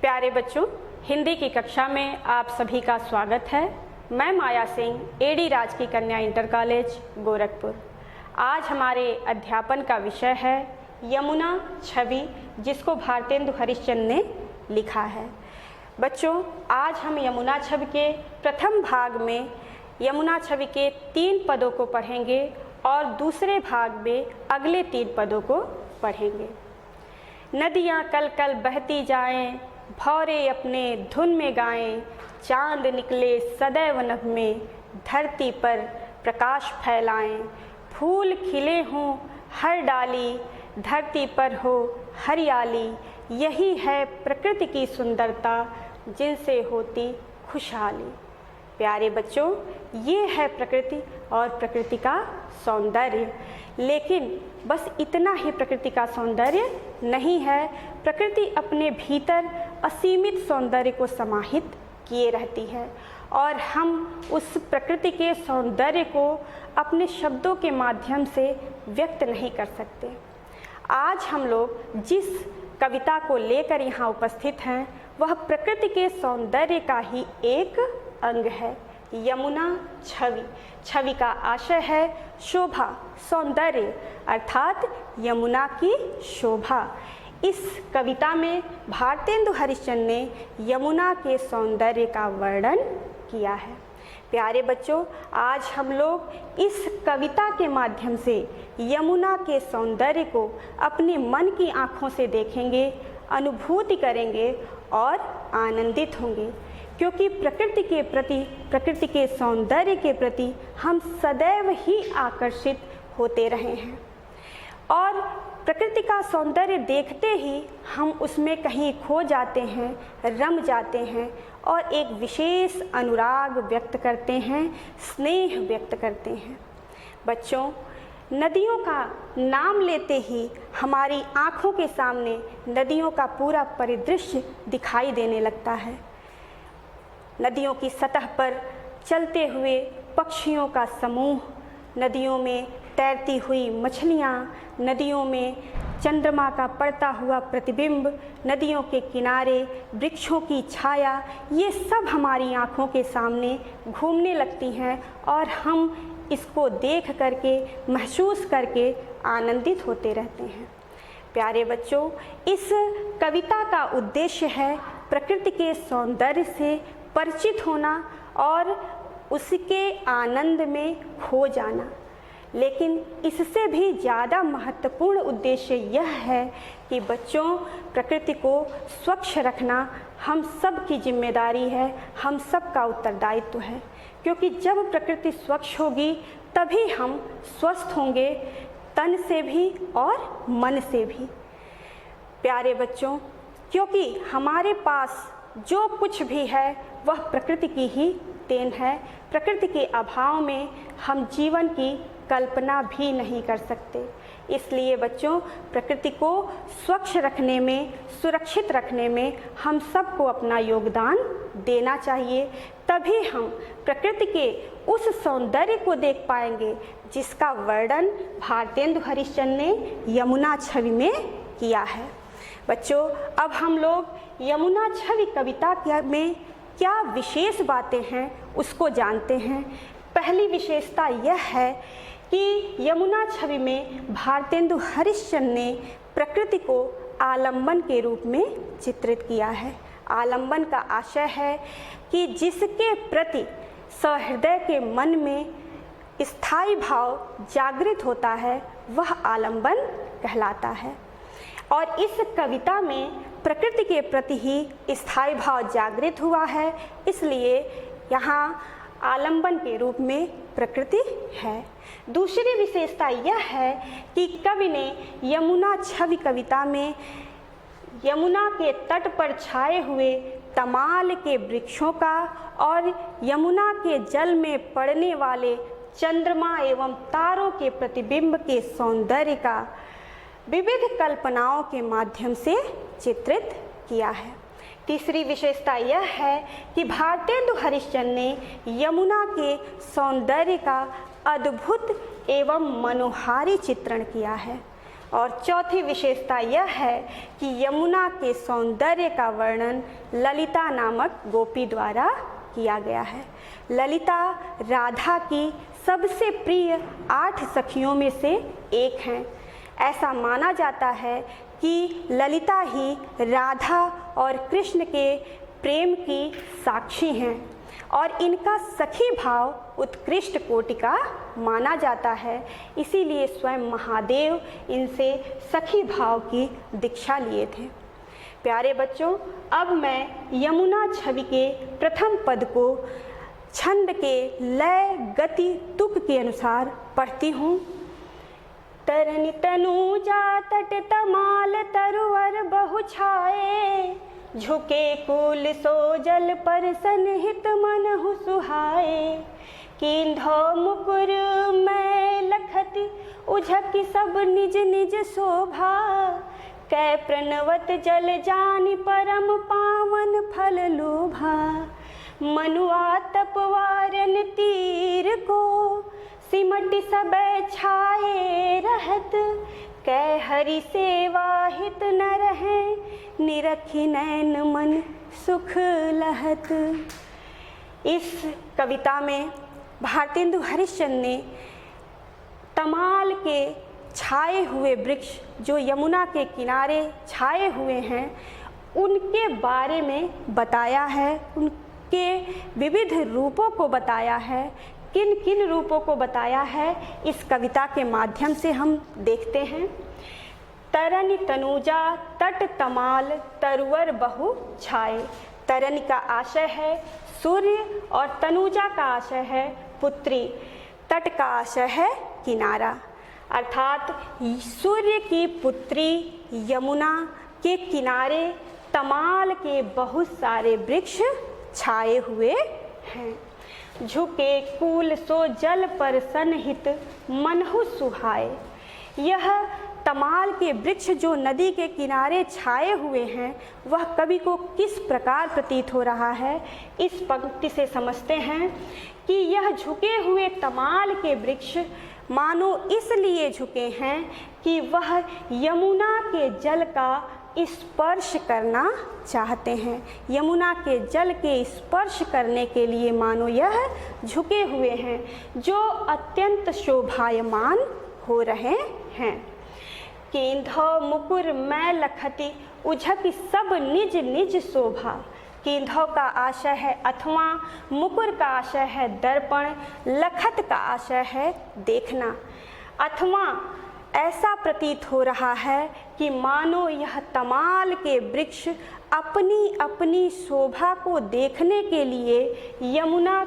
प्यारे बच्चों, हिंदी की कक्षा में आप सभी का स्वागत है। मैं माया सिंह, एडी राजकीय कन्या इंटर कॉलेज गोरखपुर। आज हमारे अध्यापन का विषय है यमुना छवि, जिसको भारतेंदु हरिश्चंद्र ने लिखा है। बच्चों, आज हम यमुना छवि के प्रथम भाग में यमुना छवि के 3 पदों को पढ़ेंगे और दूसरे भाग में अगले 3 पदों को पढ़ेंगे। नदियाँ कल कल बहती जाएं, भौरे अपने धुन में गाएं, चांद निकले सदैव नभ में, धरती पर प्रकाश फैलाएं, फूल खिले हों हर डाली, धरती पर हो हरियाली, यही है प्रकृति की सुंदरता, जिनसे होती खुशहाली। प्यारे बच्चों, ये है प्रकृति और प्रकृति का सौंदर्य। लेकिन बस इतना ही प्रकृति का सौंदर्य नहीं है, प्रकृति अपने भीतर असीमित सौंदर्य को समाहित किए रहती है और हम उस प्रकृति के सौंदर्य को अपने शब्दों के माध्यम से व्यक्त नहीं कर सकते। आज हम लोग जिस कविता को लेकर यहाँ उपस्थित हैं, वह प्रकृति के सौंदर्य का ही एक अंग है, यमुना छवि। छवि का आशय है शोभा, सौंदर्य, अर्थात यमुना की शोभा। इस कविता में भारतेंदु हरिश्चंद्र ने यमुना के सौंदर्य का वर्णन किया है। प्यारे बच्चों, आज हम लोग इस कविता के माध्यम से यमुना के सौंदर्य को अपने मन की आँखों से देखेंगे, अनुभूति करेंगे और आनंदित होंगे, क्योंकि प्रकृति के प्रति, प्रकृति के सौंदर्य के प्रति हम सदैव ही आकर्षित होते रहे हैं और प्रकृति का सौंदर्य देखते ही हम उसमें कहीं खो जाते हैं, रम जाते हैं और एक विशेष अनुराग व्यक्त करते हैं, स्नेह व्यक्त करते हैं। बच्चों, नदियों का नाम लेते ही हमारी आँखों के सामने नदियों का पूरा परिदृश्य दिखाई देने लगता है। नदियों की सतह पर चलते हुए पक्षियों का समूह, नदियों में तैरती हुई मछलियाँ, नदियों में चंद्रमा का पड़ता हुआ प्रतिबिंब, नदियों के किनारे वृक्षों की छाया, ये सब हमारी आँखों के सामने घूमने लगती हैं और हम इसको देख करके, महसूस करके आनंदित होते रहते हैं। प्यारे बच्चों, इस कविता का उद्देश्य है प्रकृति के सौंदर्य से परिचित होना और उसके आनंद में खो जाना। लेकिन इससे भी ज़्यादा महत्वपूर्ण उद्देश्य यह है कि बच्चों, प्रकृति को स्वच्छ रखना हम सब की जिम्मेदारी है, हम सब का उत्तरदायित्व है, क्योंकि जब प्रकृति स्वच्छ होगी तभी हम स्वस्थ होंगे, तन से भी और मन से भी। प्यारे बच्चों, क्योंकि हमारे पास जो कुछ भी है वह प्रकृति की ही देन है। प्रकृति के अभाव में हम जीवन की कल्पना भी नहीं कर सकते। इसलिए बच्चों, प्रकृति को स्वच्छ रखने में, सुरक्षित रखने में हम सबको अपना योगदान देना चाहिए। तभी हम प्रकृति के उस सौंदर्य को देख पाएंगे जिसका वर्णन भारतेंदु हरिश्चंद्र ने यमुना छवि में किया है। बच्चों, अब हम लोग यमुना छवि कविता में क्या विशेष बातें हैं उसको जानते हैं। पहली विशेषता यह है कि यमुना छवि में भारतेंदु हरिश्चंद्र ने प्रकृति को आलंबन के रूप में चित्रित किया है। आलंबन का आशय है कि जिसके प्रति सहृदय के मन में स्थायी भाव जागृत होता है वह आलंबन कहलाता है। और इस कविता में प्रकृति के प्रति ही स्थायी भाव जागृत हुआ है, इसलिए यहाँ आलंबन के रूप में प्रकृति है। दूसरी विशेषता यह है कि कवि ने यमुना छवि कविता में यमुना के तट पर छाए हुए तमाल के वृक्षों का और यमुना के जल में पड़ने वाले चंद्रमा एवं तारों के प्रतिबिंब के सौंदर्य का विविध कल्पनाओं के माध्यम से चित्रित किया है। तीसरी विशेषता यह है कि भारतेंदु हरिश्चंद्र ने यमुना के सौंदर्य का अद्भुत एवं मनोहारी चित्रण किया है। और चौथी विशेषता यह है कि यमुना के सौंदर्य का वर्णन ललिता नामक गोपी द्वारा किया गया है। ललिता राधा की सबसे प्रिय 8 सखियों में से एक हैं। ऐसा माना जाता है कि ललिता ही राधा और कृष्ण के प्रेम की साक्षी हैं और इनका सखी भाव उत्कृष्ट कोटि का माना जाता है। इसीलिए स्वयं महादेव इनसे सखी भाव की दीक्षा लिए थे। प्यारे बच्चों, अब मैं यमुना छवि के प्रथम पद को छंद के लय, गति, तुक के अनुसार पढ़ती हूँ। तरनि तनूजा तट तमाल तरुवर बहु छाए, झुके कूल सो जल पर सनहित मनहु सुहाए। कीन्धो मुकुर मैं लखत उझक सब निज निज शोभा, कै प्रणवत जल जानि परम पावन फल लोभा। मनुआ तपवारन तीर को सिमट सब छाए रहत, कै हरि सेवा हित न रहे, निरखि नैन मन सुख लहत। इस कविता में भारतेंदु हरिश्चंद्र ने तमाल के छाए हुए वृक्ष जो यमुना के किनारे छाए हुए हैं उनके बारे में बताया है, उनके विविध रूपों को बताया है। किन किन रूपों को बताया है इस कविता के माध्यम से हम देखते हैं। तरनि तनूजा तट तमाल तरुवर बहु छाए। तरनि का आशय है सूर्य और तनूजा का आशय है पुत्री। तट का आशय है किनारा, अर्थात सूर्य की पुत्री यमुना के किनारे तमाल के बहुत सारे वृक्ष छाए हुए हैं। झुके कूल सो जल पर सनहित मनहु सुहाए। यह तमाल के वृक्ष जो नदी के किनारे छाए हुए हैं वह कवि को किस प्रकार प्रतीत हो रहा है, इस पंक्ति से समझते हैं कि यह झुके हुए तमाल के वृक्ष मानो इसलिए झुके हैं कि वह यमुना के जल का स्पर्श करना चाहते हैं। यमुना के जल के स्पर्श करने के लिए मानो यह झुके हुए हैं, जो अत्यंत शोभायमान हो रहे हैं। कीन्धो मुकुर मैं लखति उझक सब निज निज शोभा। कीन्धो का आशय है अथवा, मुकुर का आशय है दर्पण, लखत का आशय है देखना। अथवा ऐसा प्रतीत हो रहा है कि मानो यह तमाल के वृक्ष अपनी अपनी शोभा को देखने के लिए यमुना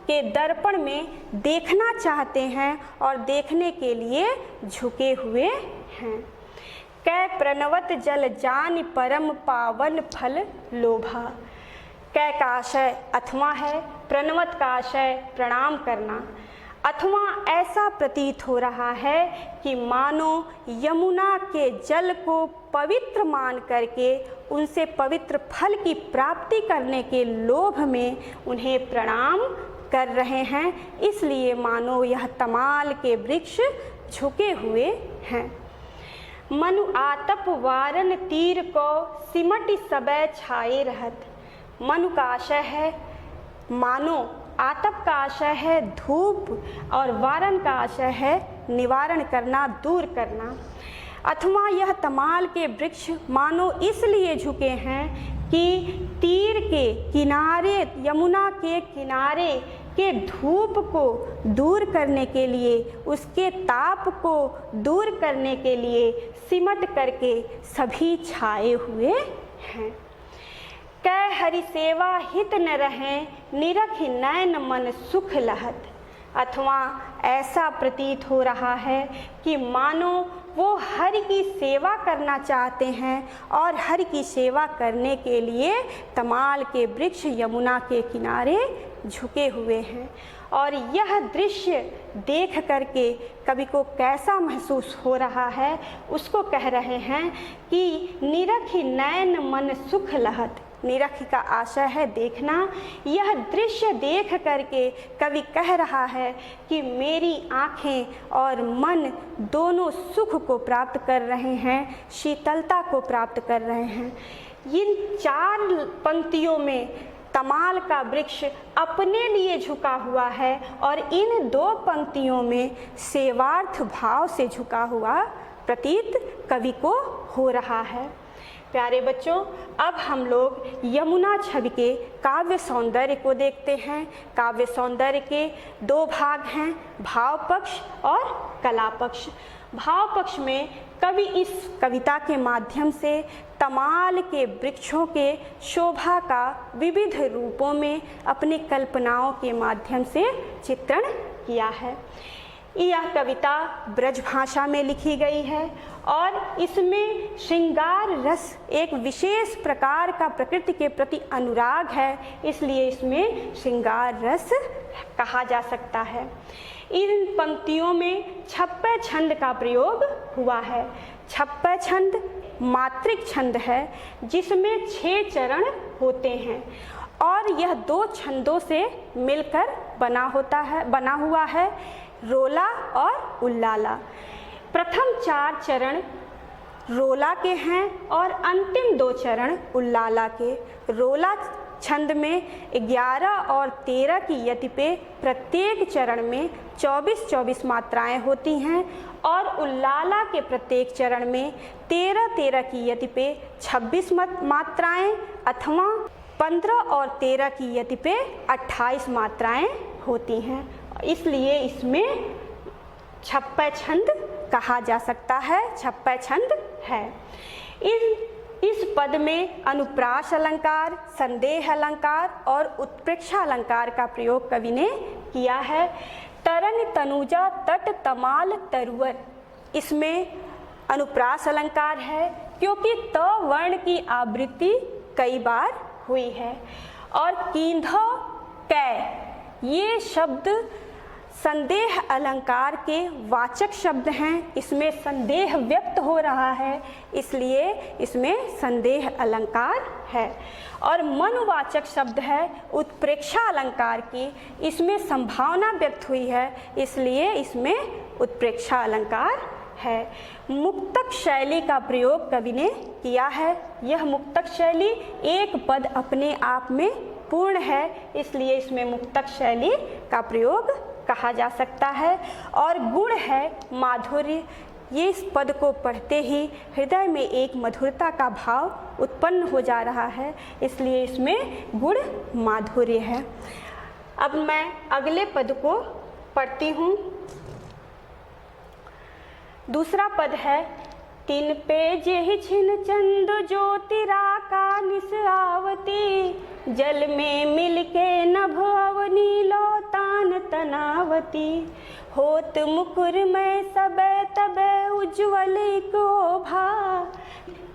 के दर्पण में देखना चाहते हैं और देखने के लिए झुके हुए हैं। कै प्रणवत जल जानि परम पावन फल लोभा। कै का आशय अथवा है, प्रणवत का आशय प्रणाम करना। अथवा ऐसा प्रतीत हो रहा है कि मानो यमुना के जल को पवित्र मान करके उनसे पवित्र फल की प्राप्ति करने के लोभ में उन्हें प्रणाम कर रहे हैं, इसलिए मानो यह तमाल के वृक्ष झुके हुए हैं। मनु आतप वारन तीर को सिमट सबे छाए रहत। मनु का आशय है मानो, आतप का आशय है धूप और वारन का आशय है निवारण करना, दूर करना। अथवा यह तमाल के वृक्ष मानो इसलिए झुके हैं कि तीर के किनारे, यमुना के किनारे के धूप को दूर करने के लिए, उसके ताप को दूर करने के लिए सिमट करके सभी छाए हुए हैं। कै हरि सेवा हित न रहें, निरखि नैन मन सुख लहत। अथवा ऐसा प्रतीत हो रहा है कि मानो वो हरि की सेवा करना चाहते हैं और हरि की सेवा करने के लिए तमाल के वृक्ष यमुना के किनारे झुके हुए हैं। और यह दृश्य देख करके कवि को कैसा महसूस हो रहा है उसको कह रहे हैं कि निरखि नैन मन सुख लहत। निरख का आशय है देखना। यह दृश्य देख करके कवि कह रहा है कि मेरी आँखें और मन दोनों सुख को प्राप्त कर रहे हैं, शीतलता को प्राप्त कर रहे हैं। इन 4 पंक्तियों में तमाल का वृक्ष अपने लिए झुका हुआ है और इन 2 पंक्तियों में सेवार्थ भाव से झुका हुआ प्रतीत कवि को हो रहा है। प्यारे बच्चों, अब हम लोग यमुना छवि के काव्य सौंदर्य को देखते हैं। काव्य सौंदर्य के 2 भाग हैं, भाव पक्ष और कला पक्ष। भाव पक्ष में कवि इस कविता के माध्यम से तमाल के वृक्षों के शोभा का विविध रूपों में अपनी कल्पनाओं के माध्यम से चित्रण किया है। यह कविता ब्रज भाषा में लिखी गई है और इसमें श्रृंगार रस एक विशेष प्रकार का प्रकृति के प्रति अनुराग है, इसलिए इसमें श्रृंगार रस कहा जा सकता है। इन पंक्तियों में छप्पय छंद का प्रयोग हुआ है। छप्पय छंद मात्रिक छंद है जिसमें 6 चरण होते हैं और यह 2 छंदों से मिलकर बना हुआ है, रोला और उल्लाला। प्रथम 4 चरण रोला के हैं और अंतिम 2 चरण उल्लाला के। रोला छंद में 11 और 13 की यति पे प्रत्येक चरण में 24-24 मात्राएं होती हैं और उल्लाला के प्रत्येक चरण में 13-13 की यति पे 26 मात्राएं अथवा 15 और 13 की यति पे 28 मात्राएं होती हैं, इसलिए इसमें छप्पय छंद कहा जा सकता है, छप्पय छंद है। इस पद में अनुप्रास अलंकार, संदेह अलंकार और उत्प्रेक्षा अलंकार का प्रयोग कवि ने किया है। तरन तनुजा तट तमाल तरुवर, इसमें अनुप्रास अलंकार है क्योंकि त वर्ण की आवृत्ति कई बार हुई है। और कींधो कै, ये शब्द संदेह अलंकार के वाचक शब्द हैं, इसमें संदेह व्यक्त हो रहा है, इसलिए इसमें संदेह अलंकार है। और मनवाचक शब्द है उत्प्रेक्षा अलंकार की, इसमें संभावना व्यक्त हुई है, इसलिए इसमें उत्प्रेक्षा अलंकार है। मुक्तक शैली का प्रयोग कवि ने किया है। यह मुक्तक शैली एक पद अपने आप में पूर्ण है, इसलिए इसमें मुक्तक शैली का प्रयोग कहा जा सकता है। और गुण है माधुर्य, ये इस पद को पढ़ते ही हृदय में एक मधुरता का भाव उत्पन्न हो जा रहा है, इसलिए इसमें गुण माधुर्य है। अब मैं अगले पद को पढ़ती हूँ। दूसरा पद है, तिन पे जेहि छिन चंद ज्योतिरा का निस आवती, जल में मिलके नभ अवनी लो तान तनावती, होत मुकुर में सबे तबे उज्ज्वल को भा,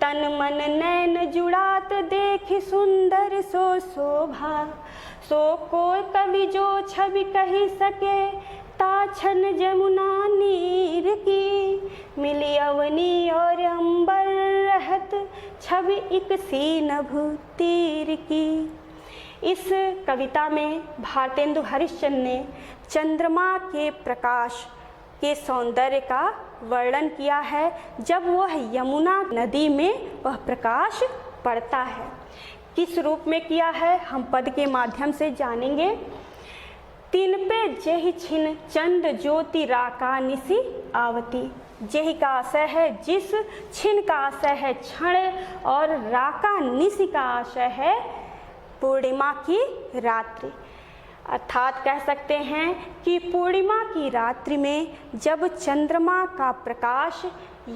तन मन नैन जुड़ात देखि सुंदर सो शोभा, सो कोई कवि जो छवि कही सके, ताछन जमुना नीर की, मिली अवनी और अंबर रहत, छवि एक सी नभ तीर की। इस कविता में भारतेंदु हरिश्चंद्र ने चंद्रमा के प्रकाश के सौंदर्य का वर्णन किया है जब वह यमुना नदी में वह प्रकाश पड़ता है। किस रूप में किया है हम पद के माध्यम से जानेंगे। तिन पे जेहि छिन चंद ज्योति राका निसी आवती, जेहि का आशय है जिस, छिन का आशय है क्षण और राका निसी का आशय है पूर्णिमा की रात्रि। अर्थात कह सकते हैं कि पूर्णिमा की रात्रि में जब चंद्रमा का प्रकाश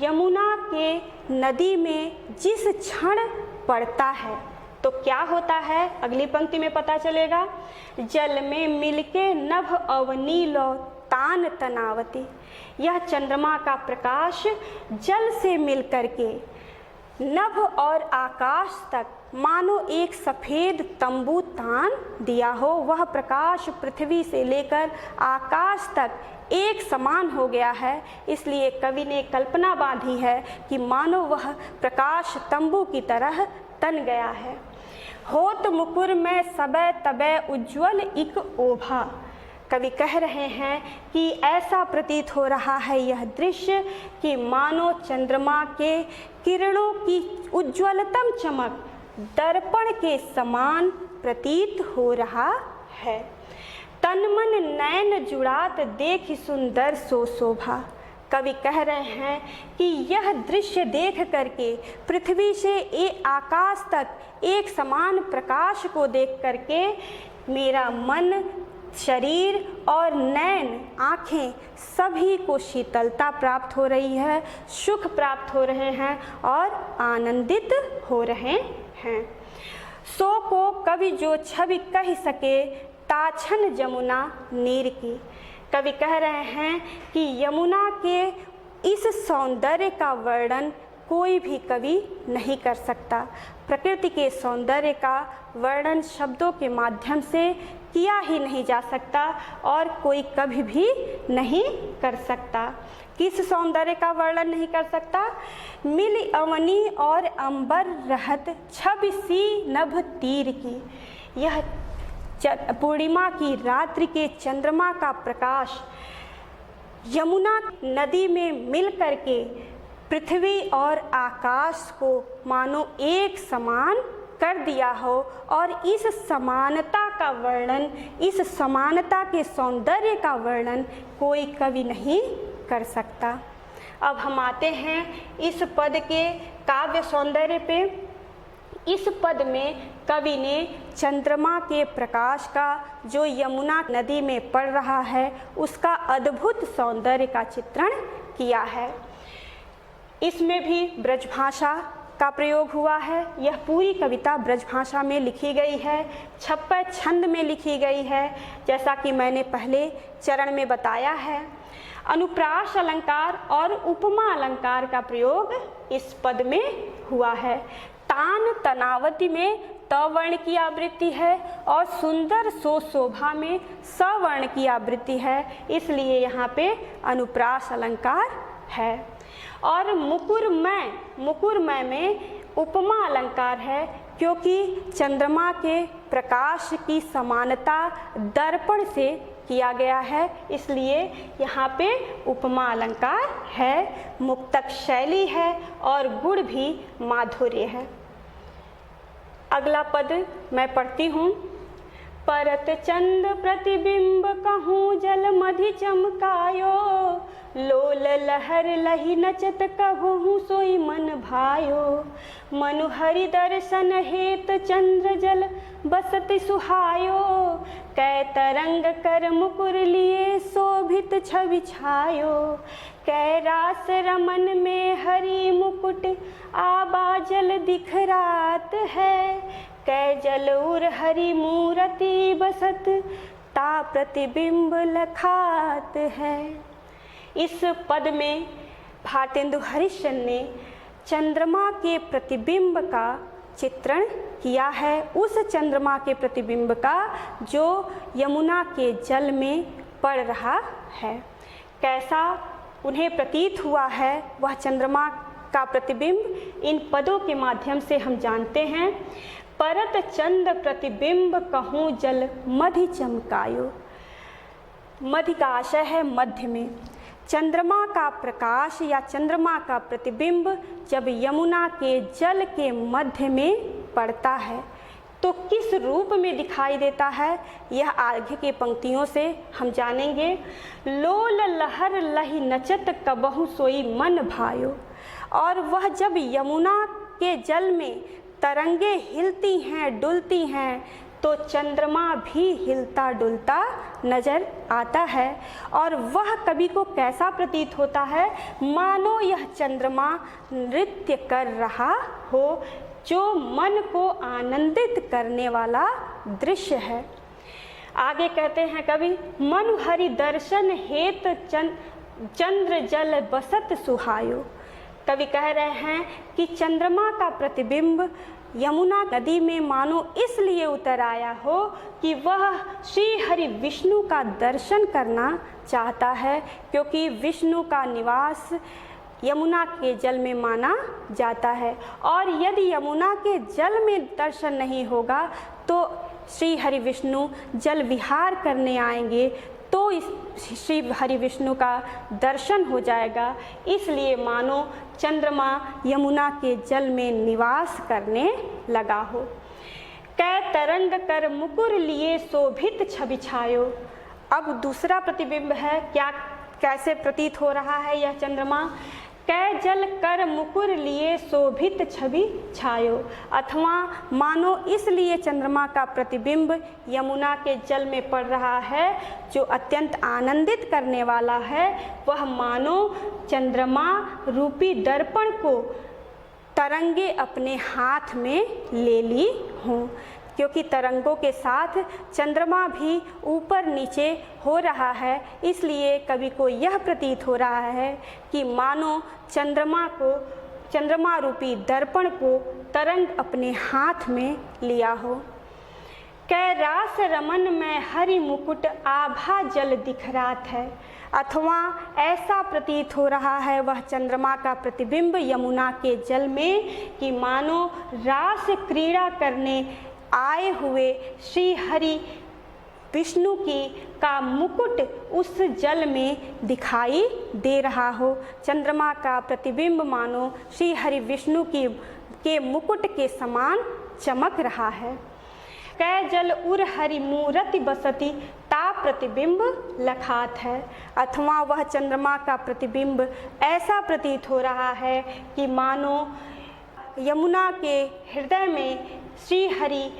यमुना के नदी में जिस क्षण पड़ता है तो क्या होता है, अगली पंक्ति में पता चलेगा। जल में मिलके नभ अवनी लो तान तनावती, यह चंद्रमा का प्रकाश जल से मिलकर के नभ और आकाश तक मानो एक सफ़ेद तंबू तान दिया हो। वह प्रकाश पृथ्वी से लेकर आकाश तक एक समान हो गया है, इसलिए कवि ने कल्पना बांधी है कि मानो वह प्रकाश तंबू की तरह तन गया है। होत मुकुर में सबे तबे उज्ज्वल इक ओभा। कवि कह रहे हैं कि ऐसा प्रतीत हो रहा है यह दृश्य कि मानो चंद्रमा के किरणों की उज्ज्वलतम चमक दर्पण के समान प्रतीत हो रहा है। तन मन नैन जुड़ात देख सुंदर सो शोभा। कवि कह रहे हैं कि यह दृश्य देख करके पृथ्वी से आकाश तक एक समान प्रकाश को देख करके मेरा मन, शरीर और नैन, आँखें सभी को शीतलता प्राप्त हो रही है, सुख प्राप्त हो रहे हैं और आनंदित हो रहे हैं। सो को कवि जो छवि कह सके ताछन जमुना नीर की। कवि कह रहे हैं कि यमुना के इस सौंदर्य का वर्णन कोई भी कवि नहीं कर सकता। प्रकृति के सौंदर्य का वर्णन शब्दों के माध्यम से किया ही नहीं जा सकता और कोई कभी भी नहीं कर सकता। किस सौंदर्य का वर्णन नहीं कर सकता? मिल अवनी और अंबर रहत छवि सी नभ तीर की। यह पूर्णिमा की रात्रि के चंद्रमा का प्रकाश यमुना नदी में मिल करके पृथ्वी और आकाश को मानो एक समान कर दिया हो और इस समानता का वर्णन, इस समानता के सौंदर्य का वर्णन कोई कवि नहीं कर सकता। अब हम आते हैं इस पद के काव्य सौंदर्य पे। इस पद में कवि ने चंद्रमा के प्रकाश का जो यमुना नदी में पड़ रहा है उसका अद्भुत सौंदर्य का चित्रण किया है। इसमें भी ब्रजभाषा का प्रयोग हुआ है। यह पूरी कविता ब्रजभाषा में लिखी गई है, छप्पर छंद में लिखी गई है, जैसा कि मैंने पहले चरण में बताया है। अनुप्रास अलंकार और उपमा अलंकार का प्रयोग इस पद में हुआ है। तान तनावती में त वर्ण की आवृत्ति है और सुंदर सो शोभा में स वर्ण की आवृत्ति है, इसलिए यहाँ पे अनुप्रास अलंकार है। और मुकुरमय में उपमा अलंकार है, क्योंकि चंद्रमा के प्रकाश की समानता दर्पण से किया गया है, इसलिए यहाँ पे उपमा अलंकार है। मुक्तक शैली है और गुण भी माधुर्य है। अगला पद मैं पढ़ती हूँ। परत चंद प्रतिबिंब कहूँ जल मधि चमकायो, लोल लहर लही नचत कहूँ सोई मन भायो। मनु हरि दर्शन हेत चंद्र जल बसत सुहायो, कै तरंग कर मुकुर लिए शोभित छवि छायो। कै रास रमन में हरि मुकुट आबा जल दिखरात है, कै जल उर हरि मूरति बसत ता प्रतिबिंब लखात है। इस पद में भारतेंदु हरिश्चंद्र ने चंद्रमा के प्रतिबिंब का चित्रण किया है, उस चंद्रमा के प्रतिबिंब का जो यमुना के जल में पड़ रहा है। कैसा उन्हें प्रतीत हुआ है वह चंद्रमा का प्रतिबिंब इन पदों के माध्यम से हम जानते हैं। परत चंद प्रतिबिंब कहूँ जल मधि चमकायो। मधि का आशय है मध्य में। चंद्रमा का प्रकाश या चंद्रमा का प्रतिबिंब जब यमुना के जल के मध्य में पड़ता है तो किस रूप में दिखाई देता है, यह आगे की पंक्तियों से हम जानेंगे। लोल लहर लही नचत कबहु सोई मन भायो। और वह जब यमुना के जल में तरंगे हिलती हैं, डुलती हैं, तो चंद्रमा भी हिलता डुलता नजर आता है। और वह कवि को कैसा प्रतीत होता है, मानो यह चंद्रमा नृत्य कर रहा हो, जो मन को आनंदित करने वाला दृश्य है। आगे कहते हैं कवि, मनु हरि दर्शन हेत चंद्र जल बसत सुहायो। कवि कह रहे हैं कि चंद्रमा का प्रतिबिंब यमुना नदी में मानो इसलिए उतर आया हो कि वह श्री हरि विष्णु का दर्शन करना चाहता है, क्योंकि विष्णु का निवास यमुना के जल में माना जाता है। और यदि यमुना के जल में दर्शन नहीं होगा तो श्री हरि विष्णु जल विहार करने आएंगे तो इस श्री हरि विष्णु का दर्शन हो जाएगा। इसलिए मानो चंद्रमा यमुना के जल में निवास करने लगा हो। कै तरंग कर मुकुर लिए शोभित छवि छायो। अब दूसरा प्रतिबिंब है, क्या कैसे प्रतीत हो रहा है यह चंद्रमा। कै जल कर मुकुर लिए शोभित छवि छायो, अथवा मानो इसलिए चंद्रमा का प्रतिबिंब यमुना के जल में पड़ रहा है जो अत्यंत आनंदित करने वाला है। वह मानो चंद्रमा रूपी दर्पण को तरंगे अपने हाथ में ले ली हों, क्योंकि तरंगों के साथ चंद्रमा भी ऊपर नीचे हो रहा है। इसलिए कवि को यह प्रतीत हो रहा है कि मानो चंद्रमा रूपी दर्पण को तरंग अपने हाथ में लिया हो। कै रास रमन में हरि मुकुट आभा जल दिखरात है, अथवा ऐसा प्रतीत हो रहा है वह चंद्रमा का प्रतिबिंब यमुना के जल में कि मानो रास क्रीड़ा करने आए हुए श्री हरि विष्णु की का मुकुट उस जल में दिखाई दे रहा हो। चंद्रमा का प्रतिबिंब मानो श्री हरि विष्णु के मुकुट के समान चमक रहा है। कै जल उर हरि मूरति बसती ता प्रतिबिंब लखात है, अथवा वह चंद्रमा का प्रतिबिंब ऐसा प्रतीत हो रहा है कि मानो यमुना के हृदय में श्री हरि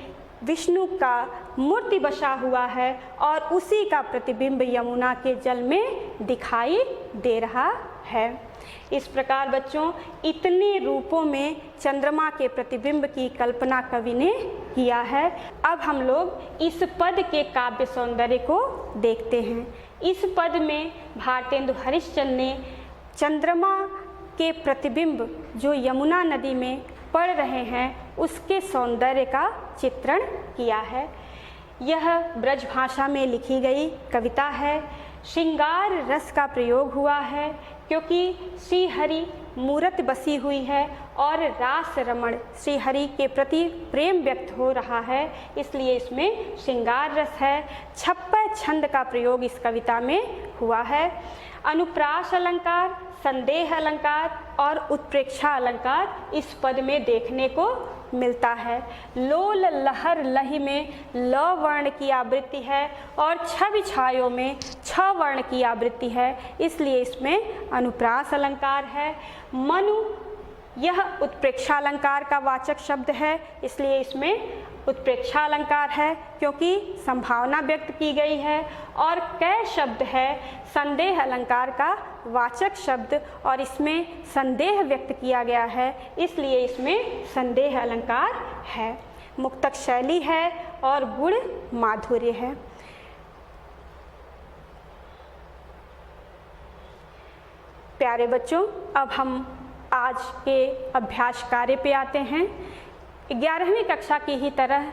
विष्णु का मूर्ति बसा हुआ है और उसी का प्रतिबिंब यमुना के जल में दिखाई दे रहा है। इस प्रकार बच्चों इतने रूपों में चंद्रमा के प्रतिबिंब की कल्पना कवि ने किया है। अब हम लोग इस पद के काव्य सौंदर्य को देखते हैं। इस पद में भारतेंदु हरिश्चंद्र ने चंद्रमा के प्रतिबिंब जो यमुना नदी में पड़ रहे हैं उसके सौंदर्य का चित्रण किया है। यह ब्रज भाषा में लिखी गई कविता है। श्रृंगार रस का प्रयोग हुआ है क्योंकि श्री हरि मूरत बसी हुई है और रास रमण श्री हरि के प्रति प्रेम व्यक्त हो रहा है, इसलिए इसमें श्रृंगार रस है। छप्पय छंद का प्रयोग इस कविता में हुआ है। अनुप्रास अलंकार, संदेह अलंकार और उत्प्रेक्षा अलंकार इस पद में देखने को मिलता है। लोल लहर लहि में ल वर्ण की आवृत्ति है और छवि छायो में छ वर्ण की आवृत्ति है, इसलिए इसमें अनुप्रास अलंकार है। मनु यह उत्प्रेक्षा अलंकार का वाचक शब्द है, इसलिए इसमें उत्प्रेक्षा अलंकार है क्योंकि संभावना व्यक्त की गई है। और कै शब्द है संदेह अलंकार का वाचक शब्द और इसमें संदेह व्यक्त किया गया है, इसलिए इसमें संदेह अलंकार है। मुक्तक शैली है और गुण माधुर्य है। प्यारे बच्चों, अब हम आज के अभ्यास कार्य पे आते हैं। 11वीं कक्षा की ही तरह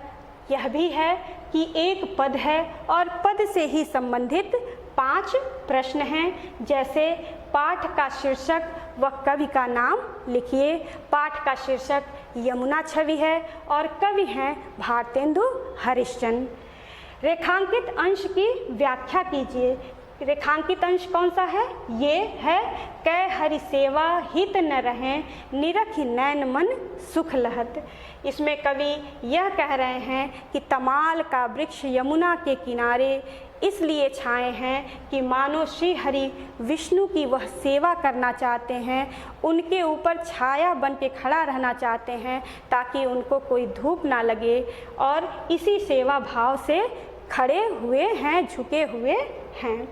यह भी है कि एक पद है और पद से ही संबंधित 5 प्रश्न हैं। जैसे पाठ का शीर्षक व कवि का नाम लिखिए। पाठ का शीर्षक यमुना छवि है और कवि हैं भारतेंदु हरिश्चंद्र। रेखांकित अंश की व्याख्या कीजिए। रेखांकित अंश कौन सा है? ये है कै हरि सेवा हित न रहें, निरखि नैन मन सुख लहत। इसमें कवि यह कह रहे हैं कि तमाल का वृक्ष यमुना के किनारे इसलिए छाए हैं कि मानो श्री हरि विष्णु की वह सेवा करना चाहते हैं, उनके ऊपर छाया बन के खड़ा रहना चाहते हैं ताकि उनको कोई धूप ना लगे, और इसी सेवा भाव से खड़े हुए हैं, झुके हुए हैं।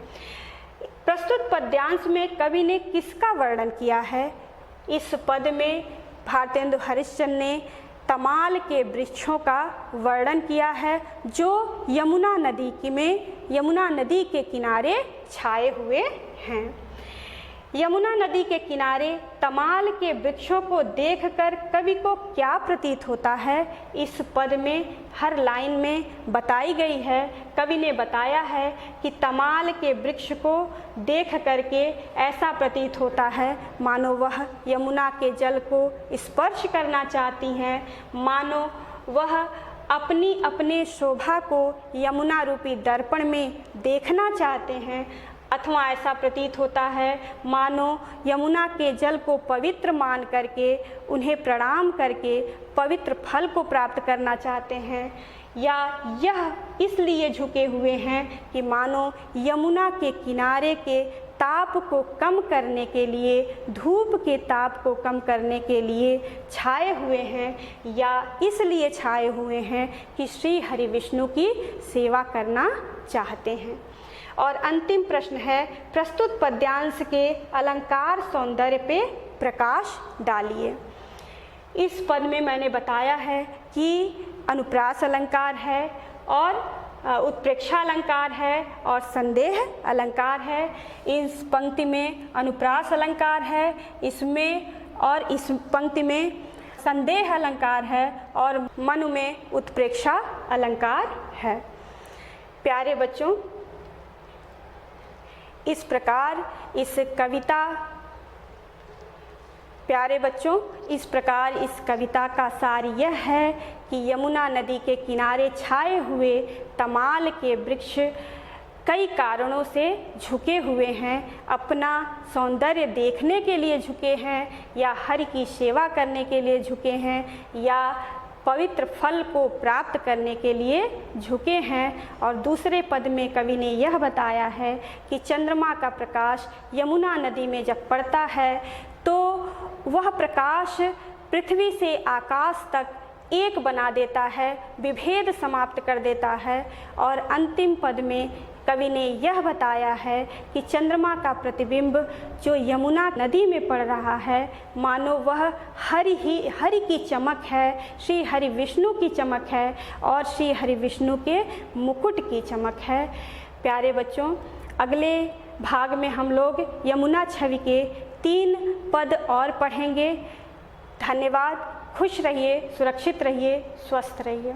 प्रस्तुत पद्यांश में कवि ने किसका वर्णन किया है? इस पद में भारतेंदु हरिश्चंद्र ने तमाल के वृक्षों का वर्णन किया है जो यमुना नदी के किनारे छाए हुए हैं। यमुना नदी के किनारे तमाल के वृक्षों को देखकर कवि को क्या प्रतीत होता है, इस पद में हर लाइन में बताई गई है। कवि ने बताया है कि तमाल के वृक्ष को देख करके ऐसा प्रतीत होता है मानो वह यमुना के जल को स्पर्श करना चाहती हैं, मानो वह अपनी अपने शोभा को यमुना रूपी दर्पण में देखना चाहते हैं, अथवा ऐसा प्रतीत होता है मानो यमुना के जल को पवित्र मान करके उन्हें प्रणाम करके पवित्र फल को प्राप्त करना चाहते हैं, या यह इसलिए झुके हुए हैं कि मानो यमुना के किनारे के ताप को कम करने के लिए, धूप के ताप को कम करने के लिए छाए हुए हैं, या इसलिए छाए हुए हैं कि श्री हरि विष्णु की सेवा करना चाहते हैं। और अंतिम प्रश्न है, प्रस्तुत पद्यांश के अलंकार सौंदर्य पे प्रकाश डालिए। इस पद में मैंने बताया है कि अनुप्रास अलंकार है और उत्प्रेक्षा अलंकार है और संदेह अलंकार है। इस पंक्ति में अनुप्रास अलंकार है, इसमें और इस पंक्ति में संदेह अलंकार है और मनु में उत्प्रेक्षा अलंकार है। प्यारे बच्चों, इस प्रकार इस कविता का सार यह है कि यमुना नदी के किनारे छाए हुए तमाल के वृक्ष कई कारणों से झुके हुए हैं। अपना सौंदर्य देखने के लिए झुके हैं, या हरि की सेवा करने के लिए झुके हैं, या पवित्र फल को प्राप्त करने के लिए झुके हैं। और दूसरे पद में कवि ने यह बताया है कि चंद्रमा का प्रकाश यमुना नदी में जब पड़ता है तो वह प्रकाश पृथ्वी से आकाश तक एक बना देता है, विभेद समाप्त कर देता है। और अंतिम पद में कवि ने यह बताया है कि चंद्रमा का प्रतिबिंब जो यमुना नदी में पड़ रहा है मानो वह हरि की चमक है, श्री हरि विष्णु की चमक है और श्री हरि विष्णु के मुकुट की चमक है। प्यारे बच्चों, अगले भाग में हम लोग यमुना छवि के 3 पद और पढ़ेंगे। धन्यवाद। खुश रहिए, सुरक्षित रहिए, स्वस्थ रहिए।